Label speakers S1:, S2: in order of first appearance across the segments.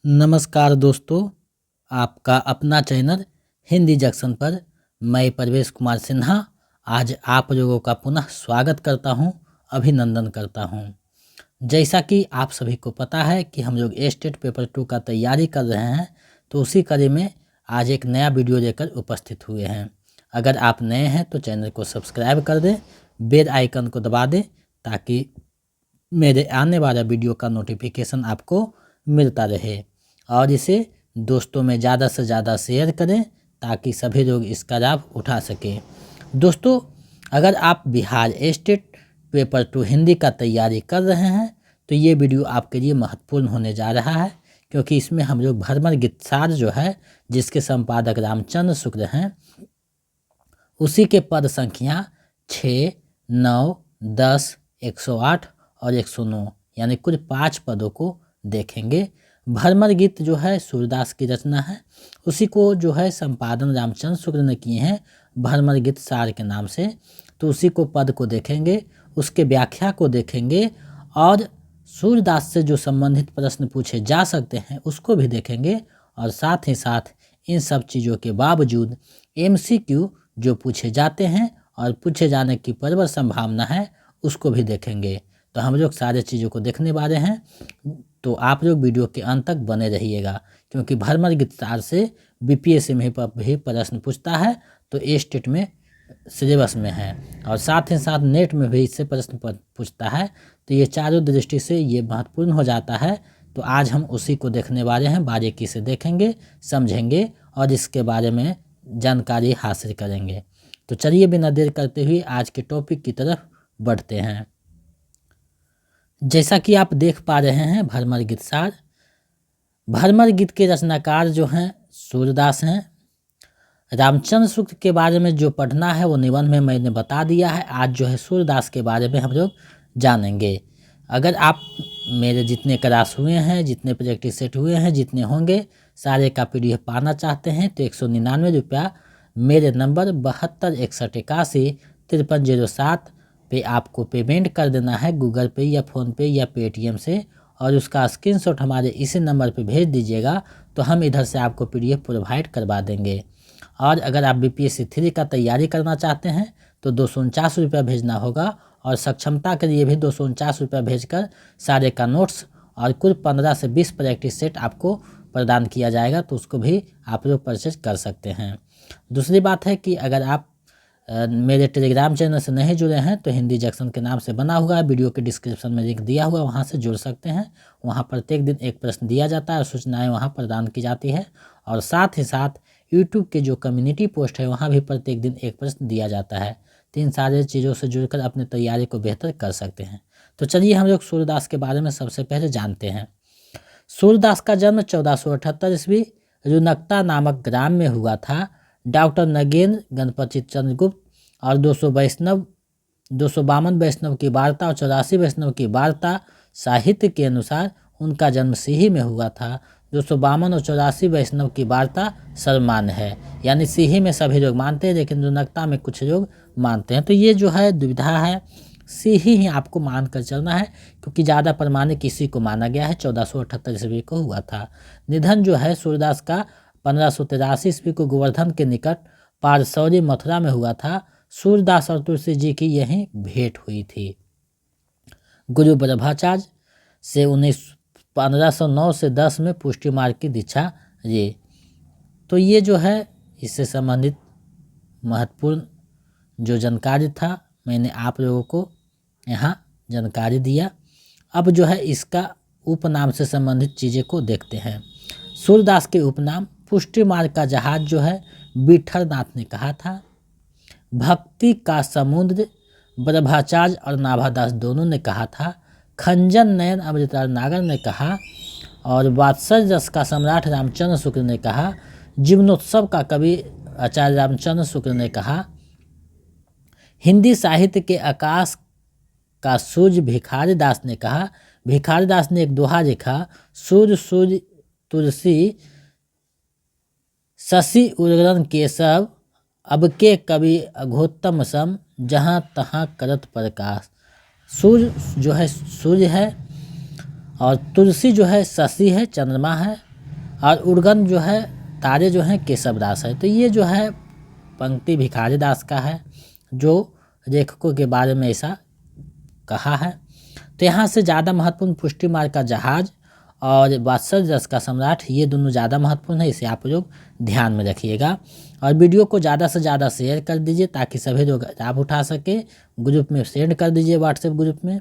S1: नमस्कार दोस्तों, आपका अपना चैनल हिंदी जंक्शन पर मैं परवेश कुमार सिन्हा आज आप लोगों का पुनः स्वागत करता हूं, अभिनंदन करता हूं। जैसा कि आप सभी को पता है कि हम लोग स्टेट पेपर 2 का तैयारी कर रहे हैं, तो उसी कड़ी में आज एक नया वीडियो लेकर उपस्थित हुए हैं। अगर आप नए हैं तो चैनल को सब्सक्राइब कर दें, बेल आइकन को दबा दें ताकि मेरे आने वाला वीडियो का नोटिफिकेशन आपको मिलता रहे और इसे दोस्तों में ज़्यादा से ज़्यादा शेयर करें ताकि सभी लोग इसका लाभ उठा सकें। दोस्तों, अगर आप बिहार स्टेट पेपर 2 हिंदी का तैयारी कर रहे हैं तो ये वीडियो आपके लिए महत्वपूर्ण होने जा रहा है, क्योंकि इसमें हम लोग भरमर गीतसार जो है, जिसके संपादक रामचंद्र शुक्ल हैं, उसी के पद संख्या 6, 9, 10, 108 और 109 यानी कुल 5 पदों को देखेंगे। भरमर गीत जो है सूरदास की रचना है, उसी को जो है संपादन रामचंद्र शुक्ल ने किए हैं भरमर गीत सार के नाम से। तो उसी को पद को देखेंगे, उसके व्याख्या को देखेंगे और सूरदास से जो संबंधित प्रश्न पूछे जा सकते हैं उसको भी देखेंगे। और साथ ही साथ इन सब चीज़ों के बावजूद MCQ जो पूछे जाते हैं और पूछे जाने की प्रबल संभावना है उसको भी देखेंगे। तो हम लोग सारे चीज़ों को देखने वाले हैं, तो आप लोग वीडियो के अंत तक बने रहिएगा, क्योंकि भरमर गीतसार से BPSC में भी प्रश्न पूछता है, तो स्टेट में सिलेबस में है और साथ ही साथ नेट में भी इससे प्रश्न पूछता है। तो ये चारों दृष्टि से ये महत्वपूर्ण हो जाता है। तो आज हम उसी को देखने वाले हैं, बारीकी से देखेंगे, समझेंगे और इसके बारे में जानकारी हासिल करेंगे। तो चलिए बिना देर करते हुए आज के टॉपिक की तरफ बढ़ते हैं। जैसा कि आप देख पा रहे हैं, भरमर गीतसार, भरमर गीत के रचनाकार जो हैं सूरदास हैं। रामचंद्र शुक्ल के बारे में जो पढ़ना है वो निबंध में मैंने बता दिया है। आज जो है सूरदास के बारे में हम लोग जानेंगे। अगर आप मेरे जितने क्लास हुए हैं, जितने प्रैक्टिस सेट हुए हैं, जितने होंगे सारे का PDF पाना चाहते हैं तो 199 रुपया मेरे नंबर 7261815307 पे आपको पेमेंट कर देना है, गूगल पे या फ़ोनपे या पेटीएम से, और उसका स्क्रीनशॉट हमारे इसी नंबर पे भेज दीजिएगा तो हम इधर से आपको PDF प्रोवाइड करवा देंगे। और अगर आप BPSC 3 का तैयारी करना चाहते हैं तो 249 रुपया भेजना होगा और सक्षमता के लिए भी 249 रुपया भेजकर सारे का नोट्स और कुल 15 से 20 प्रैक्टिस सेट आपको प्रदान किया जाएगा, तो उसको भी आप लोग परचेज कर सकते हैं। दूसरी बात है कि अगर आप मेरे टेलीग्राम चैनल से नहीं जुड़े हैं तो हिंदी जंक्शन के नाम से बना हुआ है, वीडियो के डिस्क्रिप्शन में लिंक दिया हुआ है, वहां से जुड़ सकते हैं। वहां प्रत्येक दिन एक प्रश्न दिया जाता है और सूचनाएं वहां प्रदान की जाती है। और साथ ही साथ यूट्यूब के जो कम्युनिटी पोस्ट है वहाँ भी प्रत्येक दिन एक प्रश्न दिया जाता है। तो इन सारे चीज़ों से जुड़कर अपनी तैयारी को बेहतर कर सकते हैं। तो चलिए हम लोग सूरदास के बारे में सबसे पहले जानते हैं। सूरदास का जन्म 1478 ईस्वी रुनकता नामक ग्राम में हुआ था। डॉक्टर नगेंद्र गणपति चंद्रगुप्त और 252 वैष्णव की वार्ता और 84 वैष्णव की वार्ता साहित्य के अनुसार उनका जन्म सिही में हुआ था। 252 और 84 वैष्णव की वार्ता सर्वमान्य है, यानी सिही में सभी लोग मानते हैं लेकिन रुनकता में कुछ लोग मानते हैं। तो ये जो है दुविधा है, सिही ही आपको मान कर चलना है, क्योंकि ज़्यादा प्रमाणिक इसी को माना गया है। 1478 ईस्वी को हुआ था। निधन जो है सूरदास का 1583 ईस्वी को गोवर्धन के निकट पारसौरी मथुरा में हुआ था। सूरदास और तुलसी जी की यहीं भेंट हुई थी। गुरु ब्रह्माचार्य से 1509 से 10 में पुष्टि मार्ग की दीक्षा ली। तो ये जो है इससे संबंधित महत्वपूर्ण जो जानकारी था मैंने आप लोगों को यहाँ जानकारी दिया। अब जो है इसका उपनाम से संबंधित चीज़ें को देखते हैं। सूरदास के उपनाम पुष्टि मार्ग का जहाज जो है विठलनाथ ने कहा था। भक्ति का समुद्र ब्रह्माचार्य और नाभादास दोनों ने कहा था। खंजन नयन अमृतार नागर ने कहा और वात्सल्य रस का सम्राट रामचंद्र शुक्ल ने कहा। जीवनोत्सव का कवि आचार्य रामचंद्र शुक्ल ने कहा। हिंदी साहित्य के आकाश का सूर्य भिखारी दास ने कहा। भिखारी दास ने एक दोहा लिखा, सूर्य सूर्य तुलसी शशि उर्गन केशव अब के कवि अघोत्तम सम जहाँ तहाँ करत प्रकाश। सूर्य जो है सूर्य है और तुलसी जो है शशि है, चंद्रमा है, और उर्गन जो है तारे जो हैं केशव दास है। तो ये जो है पंक्ति भिखारी दास का है जो लेखकों के बारे में ऐसा कहा है। तो यहाँ से ज़्यादा महत्वपूर्ण पुष्टि मार्ग का जहाज और वात्सल्य रस का सम्राट, ये दोनों ज़्यादा महत्वपूर्ण है, इसे आप लोग ध्यान में रखिएगा। और वीडियो को ज़्यादा से ज़्यादा शेयर कर दीजिए ताकि सभी लोग लाभ उठा सके। ग्रुप में सेंड कर दीजिए, व्हाट्सएप ग्रुप में।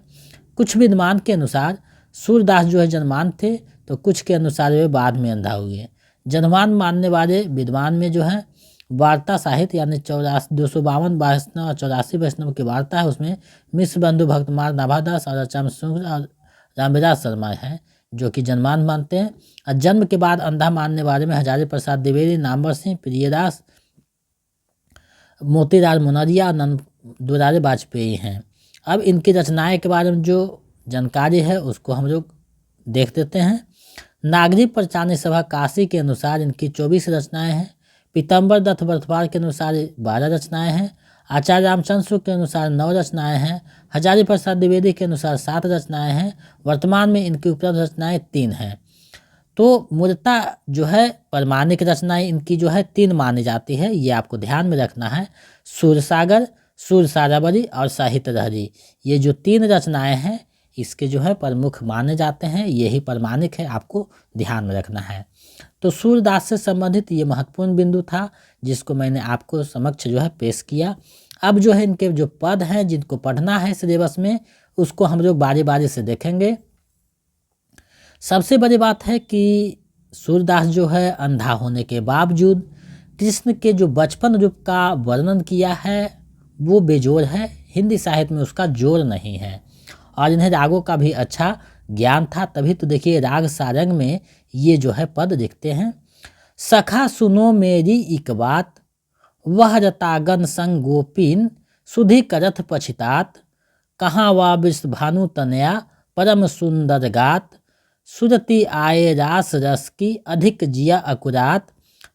S1: कुछ विद्वान के अनुसार सूरदास जो है जन्मान थे, तो कुछ के अनुसार वे बाद में अंधा हुए। जन्मान मानने वाले विद्वान में जो है वार्ता साहित्य यानी 252 वैष्णव और 84 वैष्णव की वार्ता है, उसमें मिश्र बंधु भक्तमार नाभादास और अचम सिंह और रामविलास शर्मा हैं जो कि जन्मान मानते हैं। और जन्म के बाद अंधा मानने वाले में हजारी प्रसाद द्विवेदी, नामवर सिंह, प्रियदास, मोतीलाल मुनरिया और नंद दुलारे वाजपेयी हैं। अब इनकी रचनाएं के बारे में जो जानकारी है उसको हम लोग देख देते हैं। नागरिक प्रचारणी सभा काशी के अनुसार इनकी 24 रचनाएं हैं। पीतम्बर दत्त वर्तवार के अनुसार 12 रचनाएं हैं। आचार्य रामचंद्र के अनुसार 9 रचनाएं हैं। हजारी प्रसाद द्विवेदी के अनुसार 7 रचनाएं हैं। वर्तमान में इनकी उपलब्ध रचनाएं 3 हैं। तो मूलतः जो है प्रमाणिक रचनाएं इनकी जो है 3 मानी जाती है, ये आपको ध्यान में रखना है। सूरसागर, सूरसारावरी और साहित्य लहरी, ये जो 3 रचनाएं हैं इसके जो है प्रमुख माने जाते हैं, यही प्रमाणिक है, आपको ध्यान में रखना है। तो सूरदास से संबंधित ये महत्वपूर्ण बिंदु था जिसको मैंने आपको समक्ष जो है पेश किया। अब जो है इनके जो पद हैं जिनको पढ़ना है सिलेबस में, उसको हम लोग बारी बारी से देखेंगे। सबसे बड़ी बात है कि सूरदास जो है अंधा होने के बावजूद कृष्ण के जो बचपन रूप का वर्णन किया है वो बेजोड़ है, हिंदी साहित्य में उसका जोड़ नहीं है। और इन्हें रागों का भी अच्छा ज्ञान था, तभी तो देखिए राग सारंग में ये जो है पद दिखते हैं। सखा सुनो मेरी एक बात, वह रतागन संग गोपीन, सुधि करथ पछितात, कहाँ वा विषभानु तनया, परम सुंदर गात, सुरति आए रास रस की, अधिक जिया अकुरात,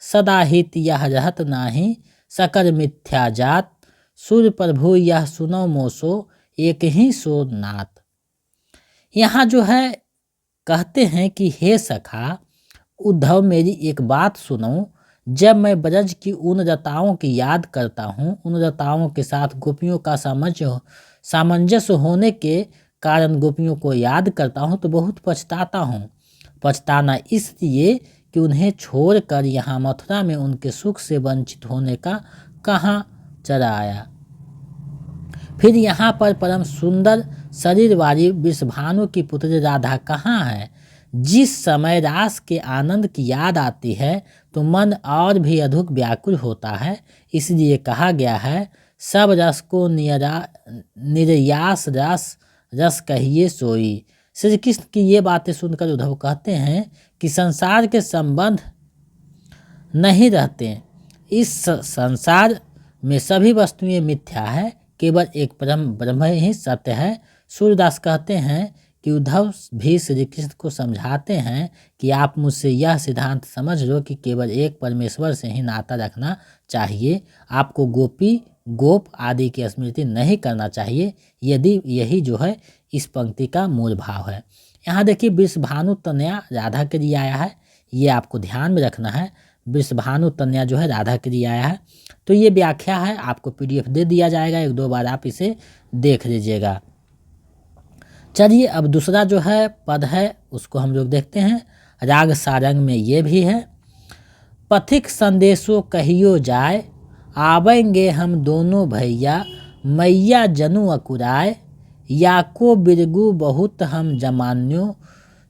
S1: सदा हित यह रहत नाही, सकर मिथ्या जात, सूर्य प्रभु यह सुनो मोसो, एक ही सो नाथ। यहाँ जो है कहते हैं कि हे सखा उद्धव मेरी एक बात सुनो, जब मैं ब्रज की उन लताओं की याद करता हूँ, उन लताओं के साथ गोपियों का सामंजस्य होने के कारण गोपियों को याद करता हूँ तो बहुत पछताता हूँ। पछताना इसलिए कि उन्हें छोड़कर यहाँ मथुरा में उनके सुख से वंचित होने का कहाँ चला आया। फिर यहाँ पर परम सुंदर शरीर वाली वृषभानु की पुत्री राधा कहाँ है। जिस समय रास के आनंद की याद आती है तो मन और भी अधिक व्याकुल होता है। इसलिए कहा गया है, सब रस को निर्यास रस कहिए सोई। श्री कृष्ण की ये बातें सुनकर उद्धव कहते हैं कि संसार के संबंध नहीं रहते, इस संसार में सभी वस्तुएं मिथ्या है, केवल एक परम ब्रह्म ही सत्य है। सूरदास कहते हैं कि उद्धव भी श्री कृष्ण को समझाते हैं कि आप मुझसे यह सिद्धांत समझ लो कि केवल एक परमेश्वर से ही नाता रखना चाहिए, आपको गोपी गोप आदि की स्मृति नहीं करना चाहिए। यदि यही जो है इस पंक्ति का मूल भाव है। यहाँ देखिए वृषभानु तनया राधा के लिए आया है, ये आपको ध्यान में रखना है। वृषभानु तनया जो है राधा के लिए आया है। तो ये व्याख्या है, आपको PDF दे दिया जाएगा, 1-2 बार आप इसे देख लीजिएगा। चलिए अब दूसरा जो है पद है उसको हम लोग देखते हैं। राग सारंग में ये भी है, पथिक संदेशो कहियो जाए, आवेंगे हम दोनों भैया, मैया जनु अकुराए, या को बिरगु बहुत हम जमान्यो,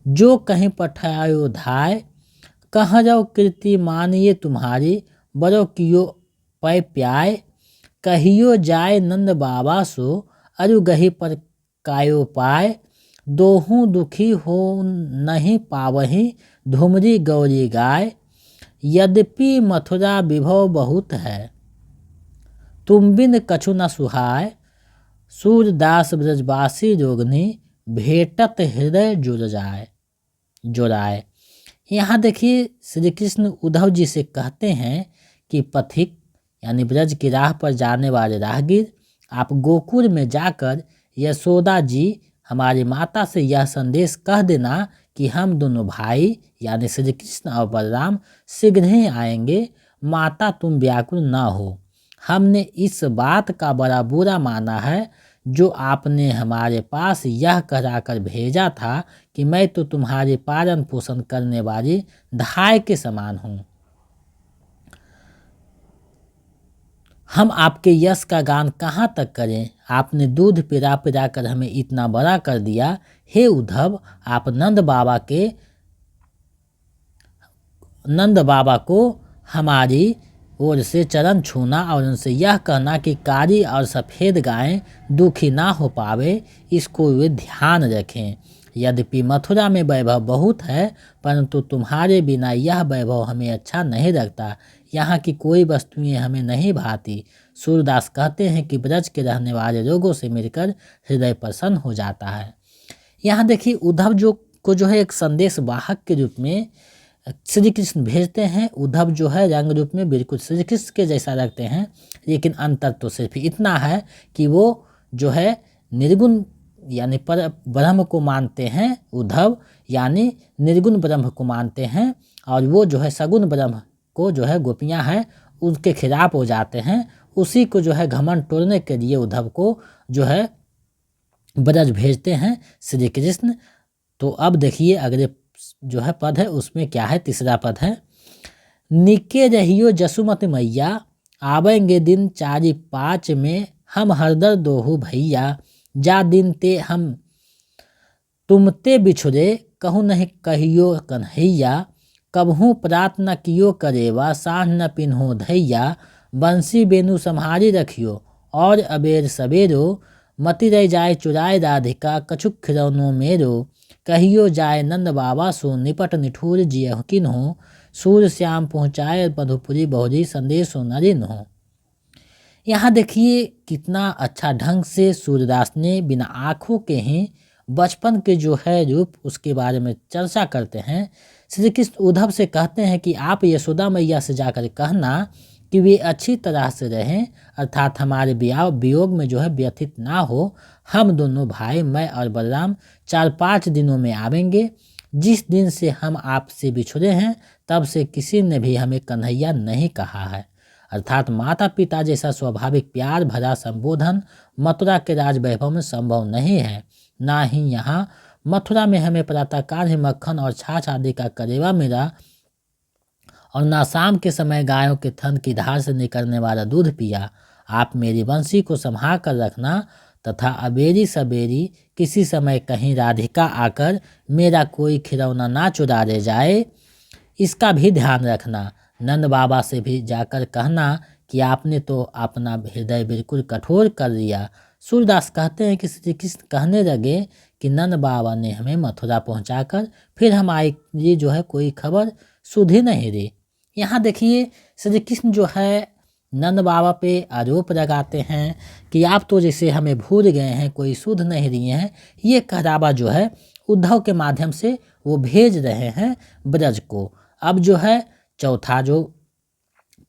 S1: जो कहीं पठायो धाय, कहाँ जाओ कीर्ति मानिए तुम्हारी, बड़ो कियो पै प्याय, कहियो जाए नंद बाबा सो, अरु गही पर कायो पाए, दोहूँ दुखी हो नहीं पावही, धुमरी गौरी गाय, यद्यपि मथुरा विभव बहुत है, तुम बिन कछु न सुहाय, सूरदास ब्रजवासी जोगनी, भेटत हृदय जोराए। यहाँ देखिए श्री कृष्ण उद्धव जी से कहते हैं कि पथिक यानी ब्रज की राह पर जाने वाले राहगीर, आप गोकुल में जाकर यशोदा जी हमारी माता से यह संदेश कह देना कि हम दोनों भाई यानी श्री कृष्ण और बलराम शीघ्र ही आएंगे। माता तुम व्याकुल ना हो। हमने इस बात का बड़ा बुरा माना है जो आपने हमारे पास यह कहकर भेजा था कि मैं तो तुम्हारे पालन पोषण करने वाली धाय के समान हूँ। हम आपके यश का गान कहाँ तक करें। आपने दूध पिला पिला कर हमें इतना बड़ा कर दिया। हे उद्धव, आप नंद बाबा को हमारी ओर से चरण छूना और उनसे यह कहना कि कारी और सफ़ेद गायें दुखी ना हो पावे, इसको वे ध्यान रखें। यद्यपि मथुरा में वैभव बहुत है, परंतु तुम्हारे बिना यह वैभव हमें अच्छा नहीं लगता। यहाँ की कोई वस्तुएं हमें नहीं भाती। सूरदास कहते हैं कि ब्रज के रहने वाले लोगों से मिलकर हृदय प्रसन्न हो जाता है। यहाँ देखिए उद्धव जो है एक संदेश वाहक के रूप में श्री कृष्ण भेजते हैं। उद्धव जो है रंग रूप में बिल्कुल श्री कृष्ण के जैसा लगते हैं, लेकिन अंतर तो सिर्फ इतना है कि वो जो है निर्गुण यानी पर ब्रह्म को मानते हैं। उद्धव यानी निर्गुण ब्रह्म को मानते हैं, और वो जो है सगुण ब्रह्म को जो है गोपियां हैं उनके खिलाफ हो जाते हैं। उसी को जो है घमंड तोड़ने के लिए उद्धव को जो है ब्रज भेजते हैं श्री कृष्ण। तो अब देखिए अगले जो है पद है उसमें क्या है, तीसरा पद है। निके रहियो जसुमति मैया, आवेंगे दिन 4-5 में, हम हरदर दोहु भैया, जा दिन ते हम तुमते बिछुरे, कहूँ नहीं कहियो कन्हैया, कबहू प्रात न कियो करेवा, साँझ न पिन्हो धैया, बंसी बेनु संहारी रखियो, और अबेर सवेरो, मति रह जाए चुराए राधिका, कछुक खिलौनो मेरो, कहियो जाए नंद बाबा सो, निपट निठूर जियह किन्हो, सूर श्याम पहुँचाए मधुपुरी बहुरी, संदेश नरिन हो। यहाँ देखिए कितना अच्छा ढंग से सूरदास ने बिना आँखों के ही बचपन के जो है रूप उसके बारे में चर्चा करते हैं। श्री कृष्ण उद्धव से कहते हैं कि आप यशोदा मैया से जाकर कहना कि वे अच्छी तरह से रहें, अर्थात हमारे वियोग में जो है व्यथित ना हो। हम दोनों भाई, मैं और बलराम 4-5 दिनों में आवेंगे। जिस दिन से हम आपसे बिछुड़े हैं तब से किसी ने भी हमें कन्हैया नहीं कहा है। अर्थात माता पिता जैसा स्वाभाविक प्यार भरा संबोधन मथुरा के राज वैभव में संभव नहीं है। ना ही यहाँ मथुरा में हमें प्रातःकाल ही मक्खन और छाछ आदि का करेवा मिला, और ना शाम के समय गायों के थन की धार से निकलने वाला दूध पिया। आप मेरी बंसी को संभाल कर रखना, तथा अबेरी सबेरी किसी समय कहीं राधिका आकर मेरा कोई खिलौना ना चुरा ले जाए, इसका भी ध्यान रखना। नंद बाबा से भी जाकर कहना कि आपने तो अपना हृदय बिल्कुल कठोर कर दिया। सूरदास कहते हैं कि श्री कृष्ण कहने लगे कि नंद बाबा ने हमें मथुरा पहुंचाकर फिर हमारी जो है कोई खबर सुध ही नहीं दी। यहाँ देखिए श्री कृष्ण जो है नंद बाबा पे आरोप लगाते हैं कि आप तो जैसे हमें भूल गए हैं, कोई सुध नहीं दिए हैं। ये कहरावा जो है उद्धव के माध्यम से वो भेज रहे हैं ब्रज को। अब जो है चौथा जो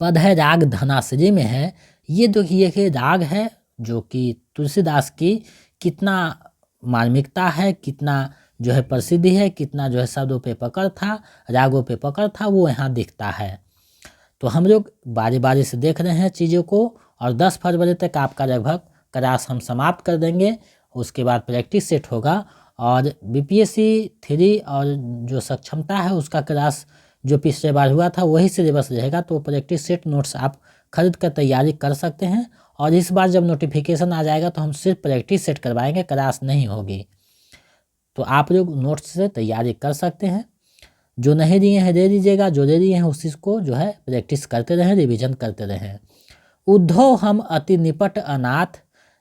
S1: पद है राग धनाश्री में है। ये देखिए कि राग है जो कि तुलसीदास की कितना मार्मिकता है, कितना जो है प्रसिद्धि है, कितना जो है शब्दों पे पकड़ था, रागों पे पकड़ था, वो यहाँ दिखता है। तो हम लोग बारी बारी से देख रहे हैं चीज़ों को, और 10 फरवरी तक आपका लगभग क्लास हम समाप्त कर देंगे। उसके बाद प्रैक्टिस सेट होगा, और BPSC 3 और जो सक्षमता है उसका क्लास जो पिछले बार हुआ था वही सिलेबस रहेगा। तो प्रैक्टिस सेट नोट्स आप खरीद कर तैयारी कर सकते हैं, और इस बार जब नोटिफिकेशन आ जाएगा तो हम सिर्फ प्रैक्टिस सेट करवाएंगे, क्लास नहीं होगी। तो आप लोग नोट्स से तैयारी कर सकते हैं। जो नहीं दिए हैं दे दीजिएगा, जो दे दिए हैं उसी को जो है प्रैक्टिस करते रहें, रिवीजन करते रहें। उद्धव हम अति निपट अनाथ,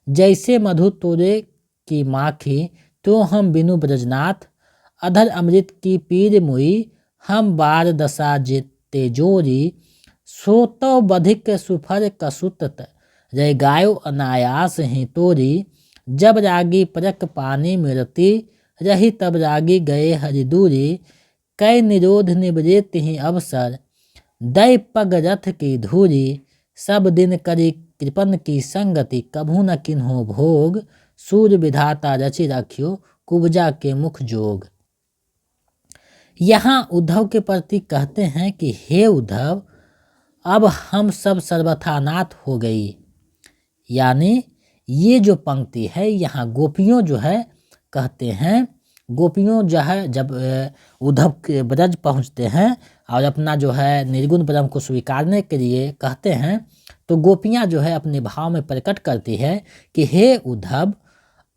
S1: जैसे मधु तोरे की माखी, तो हम बिनु ब्रजनाथ, अधर अमृत की पीर मुई, हम बार दशा जेते जोरी, सोतो बधिक सुफर कसुत, रे गायो अनायास ही तोरी, जब रागी परक पानी मिलती, रही तब रागी गए हरिदूरी, कै निरोध निवृत ही अवसर, दै पग रथ की धूरी, सब दिन करी कृपन की संगति, कभू न किन्हो भोग, सूर विधाता रचि रखियो, कुब्जा के मुख जोग। यहाँ उद्धव के प्रति कहते हैं कि हे उद्धव, अब हम सब सर्वथा अनाथ हो गई। यानी ये जो पंक्ति है यहाँ गोपियों जो है कहते हैं, गोपियों जो है जब उद्धव के ब्रज पहुँचते हैं और अपना जो है निर्गुण ब्रह्म को स्वीकारने के लिए कहते हैं, तो गोपियाँ जो है अपने भाव में प्रकट करती है कि हे उद्धव,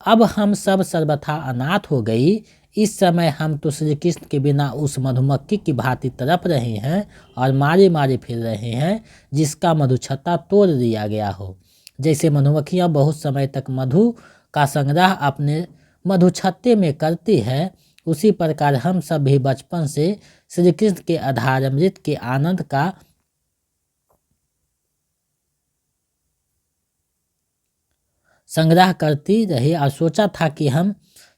S1: अब हम सब सर्वथा अनाथ हो गई। इस समय हम तो श्री कृष्ण के बिना उस मधुमक्खी की भांति तड़प रहे हैं और मारे मारे फिर रहे हैं, जिसका मधुछत्ता तोड़ दिया गया हो। जैसे मधुमक्खियाँ बहुत समय तक मधु का संग्रह अपने मधुछत्ते में करती है, उसी प्रकार हम सब भी बचपन से श्री कृष्ण के आधारामृत के आनंद का संग्रह करती रही और सोचा था कि हम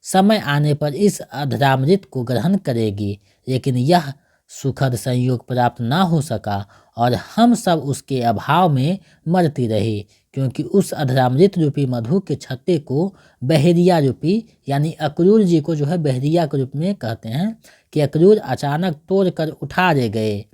S1: समय आने पर इस अधरामृत को ग्रहण करेगी, लेकिन यह सुखद संयोग प्राप्त न हो सका और हम सब उसके अभाव में मरती रही, क्योंकि उस अधरामृत रूपी मधु के छत्ते को बहेरिया रूपी यानी अक्रूर जी को जो है बहेरिया के रूप में कहते हैं कि अक्रूर अचानक तोड़ कर उठा ले गए।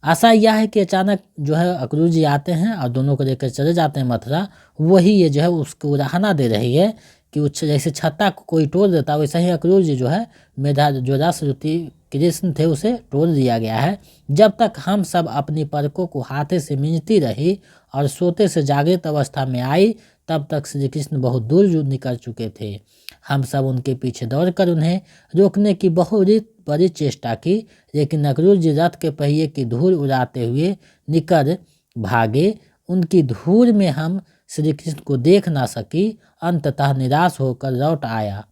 S1: आशा यह है कि अचानक जो है अक्रूर जी आते हैं और दोनों को लेकर चले जाते हैं मथुरा। वही ये जो है उसको रहना दे रही है कि जैसे छत्ता को कोई तोड़ देता वैसे ही अक्रूर जी जो है मेधा जो रस रूपी कृष्ण थे उसे तोड़ दिया गया है। जब तक हम सब अपनी पलकों को हाथे से मिंजती रही और सोते से जागृत अवस्था में आई, तब तक श्री कृष्ण बहुत दूर निकल चुके थे। हम सब उनके पीछे दौड़कर उन्हें रोकने की बहुत बड़ी चेष्टा की, लेकिन अक्रूर जी रथ के पहिए की धूल उड़ाते हुए निकल भागे। उनकी धूल में हम श्री कृष्ण को देख ना सकी, अंततः निराश होकर लौट आया।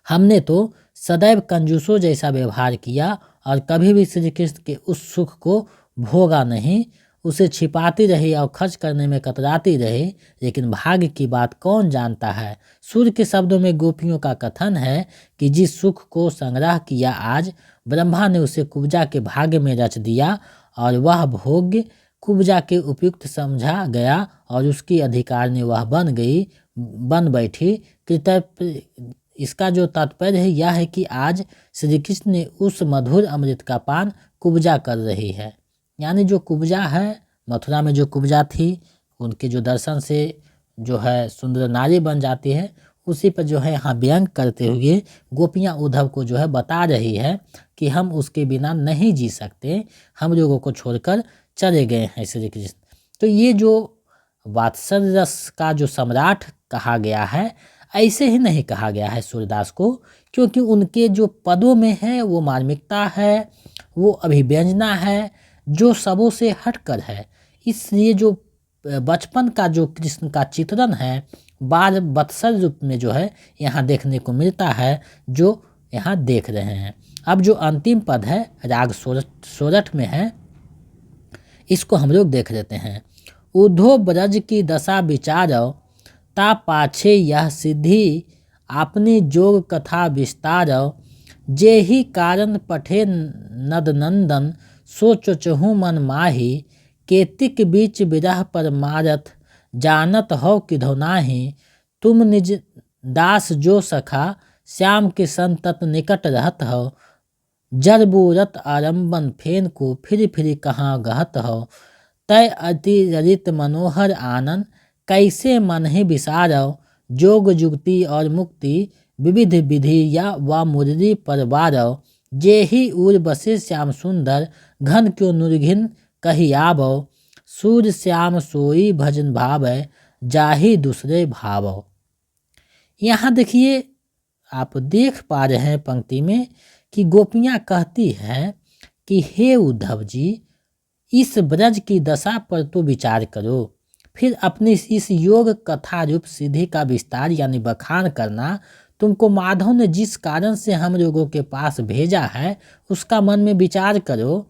S1: हमने तो सदैव कंजूसों जैसा व्यवहार किया और कभी भी श्री कृष्ण के उस सुख को भोगा नहीं, उसे छिपाती रही और खर्च करने में कतराती रही। लेकिन भाग्य की बात कौन जानता है। सूर्य के शब्दों में गोपियों का कथन है कि जिस सुख को संग्रह किया आज, ब्रह्मा ने उसे कुब्जा के भाग्य में रच दिया और वह भोग्य कुब्जा के उपयुक्त समझा गया और उसकी अधिकारिणी वह बन बैठी। कृतज्ञ इसका जो तात्पर्य है यह है कि आज श्री कृष्ण ने उस मधुर अमृत का पान कुब्जा कर रही है। यानी जो कुब्जा है, मथुरा में जो कुब्जा थी, उनके जो दर्शन से जो है सुंदर नारी बन जाती है, उसी पर जो है यहाँ व्यंग करते हुए गोपियाँ उद्धव को जो है बता रही है कि हम उसके बिना नहीं जी सकते, हम लोगों को छोड़कर चले गए हैं श्री कृष्ण। तो ये जो वात्सल्य रस का जो सम्राट कहा गया है, ऐसे ही नहीं कहा गया है सूरदास को, क्योंकि उनके जो पदों में है वो मार्मिकता है, वो अभिव्यंजना है जो सबों से हटकर है। इसलिए जो बचपन का जो कृष्ण का चित्रण है बाल वत्सल रूप में जो है यहाँ देखने को मिलता है, जो यहाँ देख रहे हैं। अब जो अंतिम पद है राग सोरठ में है, इसको हम लोग देख लेते हैं। उद्धव ब्रज की दशा विचारो, ता पाछे यह सिद्धि, अपनी जोग कथा विस्तारो, जे ही कारण पठे नदनंदन, सोच चहु मन माही, केतिक बीच विरह पर मारत, जानत हो किधो नाही, तुम निज दास जो सखा, श्याम के संतत निकट रहत हो, जर बूरत आरंबन फेन को फिर फिर कहाँ गहत हो, तय अति ललित मनोहर आनंद, कैसे मन ही विसारो, जोग जुगति और मुक्ति, विविध विधि या व मुरली पर वारो, जे ही उर बसे श्याम सुंदर, घन क्यों नुरघिन कही आवो, सूर्य श्याम सोई भजन भावै, जाहि दूसरे भावो। यहाँ देखिए, आप देख पा रहे हैं पंक्ति में कि गोपियाँ कहती हैं कि हे उद्धव जी, इस ब्रज की दशा पर तो विचार करो, फिर अपनी इस योग कथा रूप सिद्धि का विस्तार यानी बखान करना। तुमको माधव ने जिस कारण से हम लोगों के पास भेजा है उसका मन में विचार करो।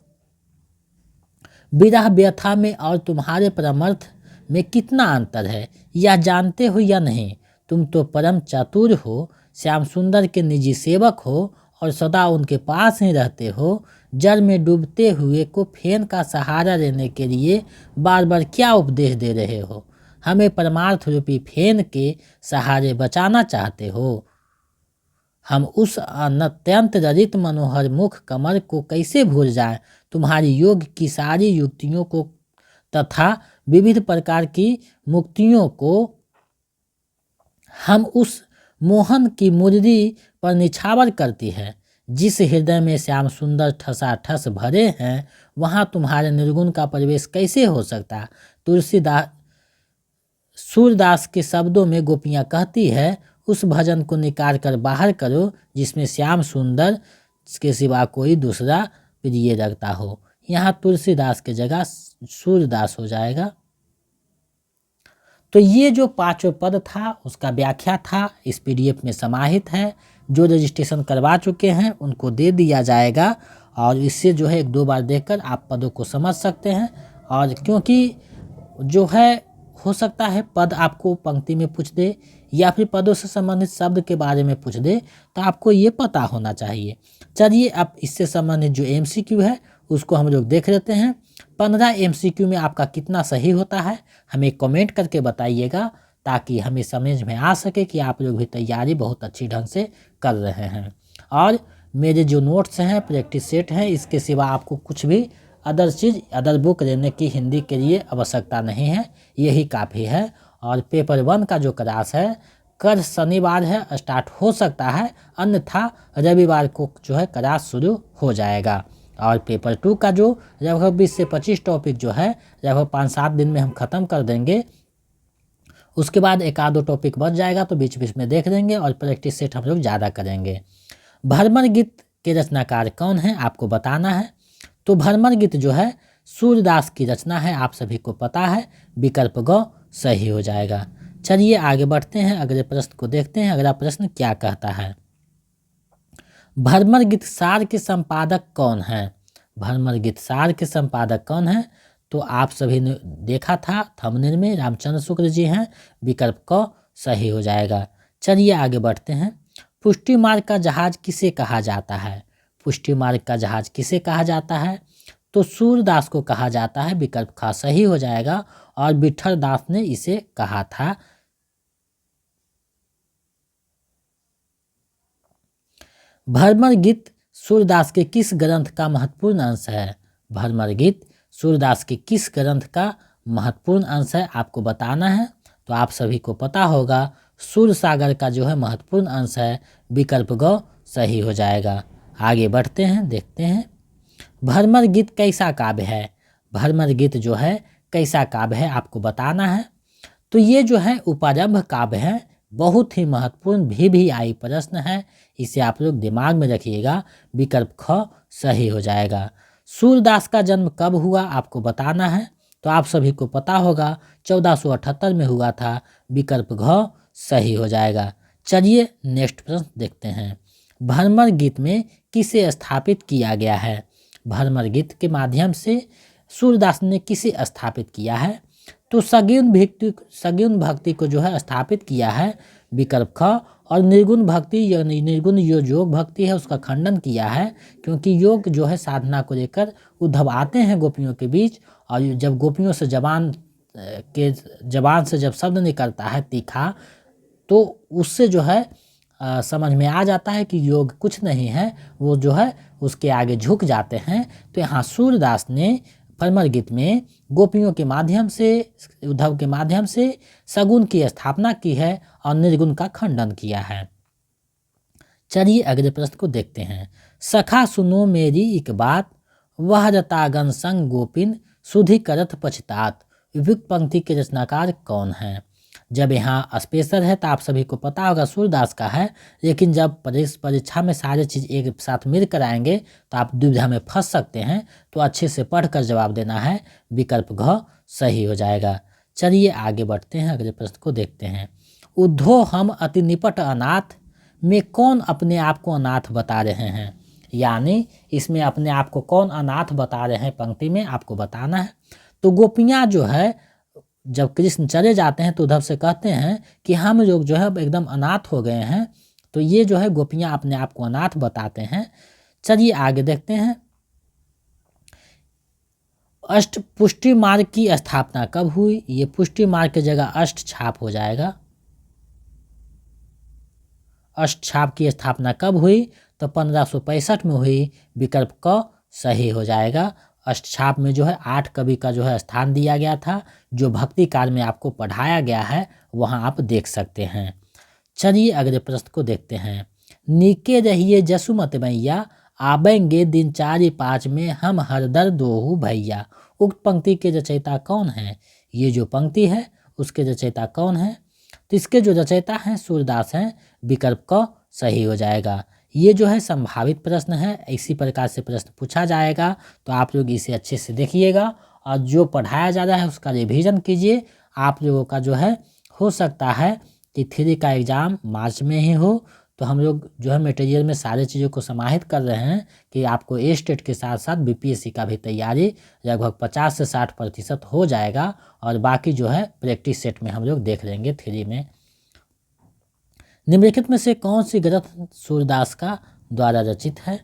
S1: विरह व्यथा में और तुम्हारे परमर्थ में कितना अंतर है, यह जानते हो या नहीं। तुम तो परम चातुर हो, श्याम सुंदर के निजी सेवक हो और सदा उनके पास ही रहते हो। जल में डूबते हुए को फेन का सहारा लेने के लिए बार बार क्या उपदेश दे रहे हो। हमें परमार्थ रूपी फेन के सहारे बचाना चाहते हो। हम उस अत्यंत ललित मनोहर मुख कमल को कैसे भूल जाएं। तुम्हारी योग की सारी युक्तियों को तथा विविध प्रकार की मुक्तियों को हम उस मोहन की मुरली पर निछावर करती है। जिस हृदय में श्याम सुंदर ठसाठस भरे हैं वहाँ तुम्हारे निर्गुण का प्रवेश कैसे हो सकता। तुलसीदास सूरदास के शब्दों में गोपियाँ कहती है, उस भजन को निकाल कर बाहर करो जिसमें श्याम सुंदर के सिवा कोई दूसरा प्रिय लगता हो। यहाँ तुलसीदास की जगह सूरदास हो जाएगा। तो ये जो पांचों पद था उसका व्याख्या था, इस पीडीएफ में समाहित है। जो रजिस्ट्रेशन करवा चुके हैं उनको दे दिया जाएगा और इससे जो है 1-2 बार देखकर आप पदों को समझ सकते हैं। और क्योंकि जो है हो सकता है पद आपको पंक्ति में पूछ दे या फिर पदों से संबंधित शब्द के बारे में पूछ दे, तो आपको ये पता होना चाहिए। चलिए अब इससे संबंधित जो एमसीक्यू है उसको हम लोग देख लेते हैं। 15 एमसीक्यू में आपका कितना सही होता है हमें कमेंट करके बताइएगा, ताकि हमें समझ में आ सके कि आप लोग भी तैयारी बहुत अच्छी ढंग से कर रहे हैं। और मेरे जो नोट्स हैं, प्रैक्टिस सेट हैं, इसके सिवा आपको कुछ भी अदर बुक लेने की हिंदी के लिए आवश्यकता नहीं है, यही काफ़ी है। और पेपर 1 का जो क्लास है कल शनिवार है, स्टार्ट हो सकता है, अन्यथा रविवार को जो है क्लास शुरू हो जाएगा। और पेपर 2 का जो लगभग 20 से 25 टॉपिक जो है लगभग 5-7 दिन में हम ख़त्म कर देंगे। उसके बाद 1-2 टॉपिक बच जाएगा तो बीच बीच में देख लेंगे और प्रैक्टिस सेट हम लोग ज़्यादा करेंगे। भ्रमर गीत के रचनाकार कौन है आपको बताना है। तो भ्रमर गीत जो है सूरदास की रचना है, आप सभी को पता है, विकल्प ग सही हो जाएगा। चलिए आगे बढ़ते हैं, अगले प्रश्न को देखते हैं। अगला प्रश्न क्या कहता है, भ्रमर गीत सार के संपादक कौन है। भ्रमर गीत सार के संपादक कौन है, तो आप सभी ने देखा था थंबनेल में, रामचंद्र शुक्ल जी हैं, विकल्प क सही हो जाएगा। चलिए आगे बढ़ते हैं। पुष्टि मार्ग का जहाज किसे कहा जाता है। पुष्टि मार्ग का जहाज किसे कहा जाता है, तो सूरदास को कहा जाता है, विकल्प ख सही हो जाएगा। और विठल दास ने इसे कहा था। भ्रमर गीत सूरदास के किस ग्रंथ का महत्वपूर्ण अंश है। भ्रमर गीत सूरदास के किस ग्रंथ का महत्वपूर्ण अंश है आपको बताना है। तो आप सभी को पता होगा सूर सागर का जो है महत्वपूर्ण अंश है, विकल्प ग सही हो जाएगा। आगे बढ़ते हैं, देखते हैं भ्रमर गीत कैसा काव्य है। भ्रमर गीत जो है कैसा काव्य है आपको बताना है। तो ये जो है उपारंभ काव्य है, बहुत ही महत्वपूर्ण भी प्रश्न है, इसे आप लोग दिमाग में रखिएगा, विकल्प ख सही हो जाएगा। सूरदास का जन्म कब हुआ आपको बताना है। तो आप सभी को पता होगा 1478 में हुआ था, विकल्प घ सही हो जाएगा। चलिए नेक्स्ट प्रश्न देखते हैं। भ्रमर गीत में किसे स्थापित किया गया है। भ्रमर गीत के माध्यम से सूरदास ने किसे स्थापित किया है, तो सगुण भक्ति को जो है स्थापित किया है, विकल्प ख। और निर्गुण भक्ति यानी निर्गुण योग भक्ति है उसका खंडन किया है, क्योंकि योग जो है साधना को लेकर उद्धव आते हैं गोपियों के बीच, और जब गोपियों से जबान से जब शब्द निकलता है तीखा, तो उससे जो है समझ में आ जाता है कि योग कुछ नहीं है, वो जो है उसके आगे झुक जाते हैं। तो यहाँ सूरदास ने भ्रमर गीत में गोपियों के माध्यम से, उद्धव के माध्यम से सगुण की स्थापना की है और निर्गुण का खंडन किया है। चलिए अगले प्रश्न को देखते हैं। सखा सुनो मेरी एक बात, वह रतागन संग गोपिन सुधि करत पछतात। उपयुक्त पंक्ति के रचनाकार कौन है। जब यहाँ स्पेशल है तो आप सभी को पता होगा सूरदास का है, लेकिन जब परीक्षा में सारे चीज़ एक साथ मिलकर आएंगे तो आप दुविधा में फंस सकते हैं, तो अच्छे से पढ़कर जवाब देना है, विकल्प घ सही हो जाएगा। चलिए आगे बढ़ते हैं, अगले प्रश्न को देखते हैं। उद्धो हम अति निपट अनाथ में कौन अपने आप को अनाथ बता रहे हैं, यानी इसमें अपने आप को कौन अनाथ बता रहे हैं पंक्ति में आपको बताना है। तो गोपियाँ जो है जब कृष्ण चले जाते हैं तो उद्धव से कहते हैं कि हम लोग जो है एकदम अनाथ हो गए हैं, तो ये जो है गोपियाँ अपने आप को अनाथ बताते हैं। चलिए आगे देखते हैं। अष्ट पुष्टि मार्ग की स्थापना कब हुई, ये पुष्टि मार्ग की जगह अष्ट छाप हो जाएगा। अष्टछाप की स्थापना कब हुई? तो 1565 में हुई। विकल्प क सही हो जाएगा। अष्टछाप में जो है 8 कवि का जो है स्थान दिया गया था, जो भक्ति काल में आपको पढ़ाया गया है वहाँ आप देख सकते हैं। चलिए अगले प्रश्न को देखते हैं। नीके रहिए जसुमत मैया, आबेंगे दिन 4-5 में हम हरदर दोहू भैया। उक्त पंक्ति के रचयिता कौन है? ये जो पंक्ति है उसके रचयिता कौन है? तो इसके जो रचयिता हैं सूरदास हैं। विकल्प क सही हो जाएगा। ये जो है संभावित प्रश्न है, इसी प्रकार से प्रश्न पूछा जाएगा, तो आप लोग इसे अच्छे से देखिएगा और जो पढ़ाया जा रहा है उसका रिवीजन कीजिए। आप लोगों का जो है हो सकता है कि 3 का एग्ज़ाम मार्च में ही हो, तो हम लोग जो है मटेरियल में सारे चीज़ों को समाहित कर रहे हैं कि आपको ए स्टेट के साथ साथ बीपीएससी का भी तैयारी लगभग 50 से 60% हो जाएगा, और बाकी जो है प्रैक्टिस सेट में हम लोग देख लेंगे 3 में। निम्नलिखित में से कौन सी ग्रंथ सूरदास का द्वारा रचित है?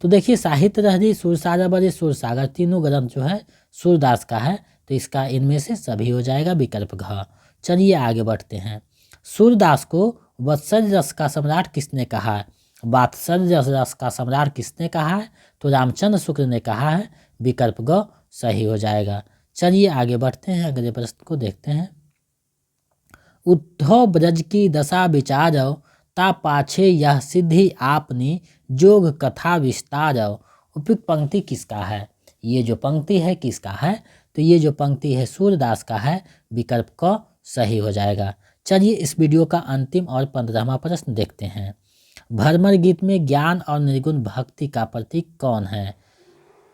S1: तो देखिए साहित्य लहरी, सूरसागर, सूरसागर तीनों ग्रंथ जो है सूरदास का है, तो इसका इनमें से सभी हो जाएगा। विकल्प घ। चलिए आगे बढ़ते हैं। सूरदास को वात्सल्य रस का सम्राट किसने कहा है? वात्सल्य रस का सम्राट किसने कहा है? तो रामचंद्र शुक्ल ने कहा है। विकल्प ग सही हो जाएगा। चलिए आगे बढ़ते हैं, अगले प्रश्न को देखते हैं। उद्धव ब्रज की दशा विचारव, ता पाछे यह सिद्धि आपनी, जोग कथा विस्तारव। उपयुक्त पंक्ति किसका है? ये जो पंक्ति है किसका है? तो ये जो पंक्ति है सूरदास का है। विकल्प क सही हो जाएगा। चलिए इस वीडियो का अंतिम और 15वां प्रश्न देखते हैं। भ्रमर गीत में ज्ञान और निर्गुण भक्ति का प्रतीक कौन है?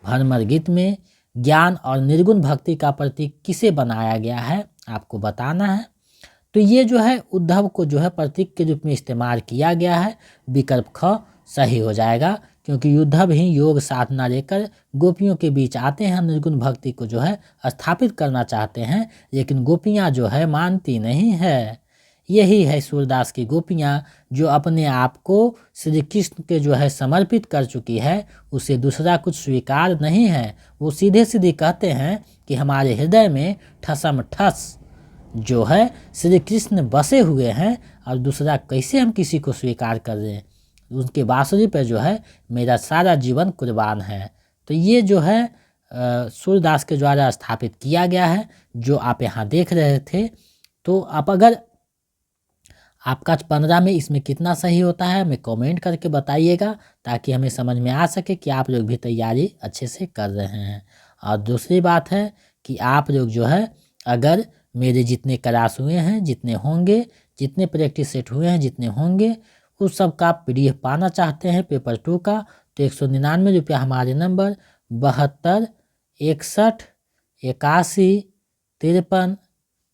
S1: भ्रमर गीत में ज्ञान और निर्गुण भक्ति का प्रतीक किसे बनाया गया है आपको बताना है। तो ये जो है उद्धव को जो है प्रतीक के रूप में इस्तेमाल किया गया है। विकल्प ख सही हो जाएगा, क्योंकि उद्धव ही योग साधना लेकर गोपियों के बीच आते हैं, निर्गुण भक्ति को जो है स्थापित करना चाहते हैं, लेकिन गोपियाँ जो है मानती नहीं है। यही है सूरदास की गोपियाँ, जो अपने आप को श्री कृष्ण के जो है समर्पित कर चुकी है, उसे दूसरा कुछ स्वीकार नहीं है। वो सीधे सीधे कहते हैं कि हमारे हृदय में ठसम ठस जो है श्री कृष्ण बसे हुए हैं, और दूसरा कैसे हम किसी को स्वीकार कर दें। उनके बांसुरी पर जो है मेरा सारा जीवन कुर्बान है। तो ये जो है सूरदास के द्वारा स्थापित किया गया है, जो आप यहाँ देख रहे थे। तो आप अगर आपका 15 में इसमें कितना सही होता है हमें कमेंट करके बताइएगा, ताकि हमें समझ में आ सके कि आप लोग भी तैयारी अच्छे से कर रहे हैं। और दूसरी बात है कि आप लोग जो है अगर मेरे जितने क्लास हुए हैं, जितने होंगे, जितने प्रैक्टिस सेट हुए हैं, जितने होंगे, उस सब का PDF पाना चाहते हैं पेपर 2 का, तो 199 रुपया हमारे नंबर 72 61 81 53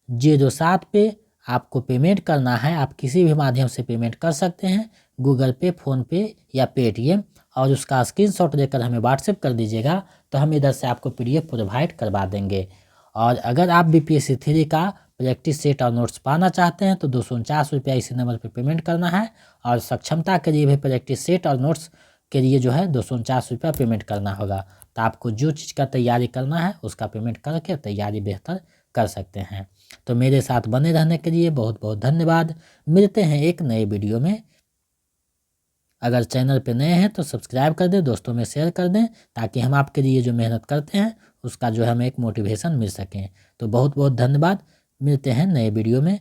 S1: 07 पे आपको पेमेंट करना है। आप किसी भी माध्यम से पेमेंट कर सकते हैं, गूगल पे, फ़ोनपे या पेटीएम, और उसका स्क्रीनशॉट लेकर हमें व्हाट्सएप कर दीजिएगा, तो हम इधर से आपको PDF प्रोवाइड करवा देंगे। और अगर आप BPSC 3 का प्रैक्टिस सेट और नोट्स पाना चाहते हैं तो 249 रुपया इसी नंबर पर पेमेंट करना है, और सक्षमता के लिए भी प्रैक्टिस सेट और नोट्स के लिए जो है 249 रुपया पेमेंट करना होगा। तो आपको जो चीज़ का तैयारी करना है उसका पेमेंट करके तैयारी बेहतर कर सकते हैं। तो मेरे साथ बने रहने के लिए बहुत बहुत धन्यवाद। मिलते हैं एक नए वीडियो में। अगर चैनल पे नए हैं तो सब्सक्राइब कर दें, दोस्तों में शेयर कर दें, ताकि हम आपके लिए जो मेहनत करते हैं उसका जो हमें एक मोटिवेशन मिल सके। तो बहुत बहुत धन्यवाद। मिलते हैं नए वीडियो में।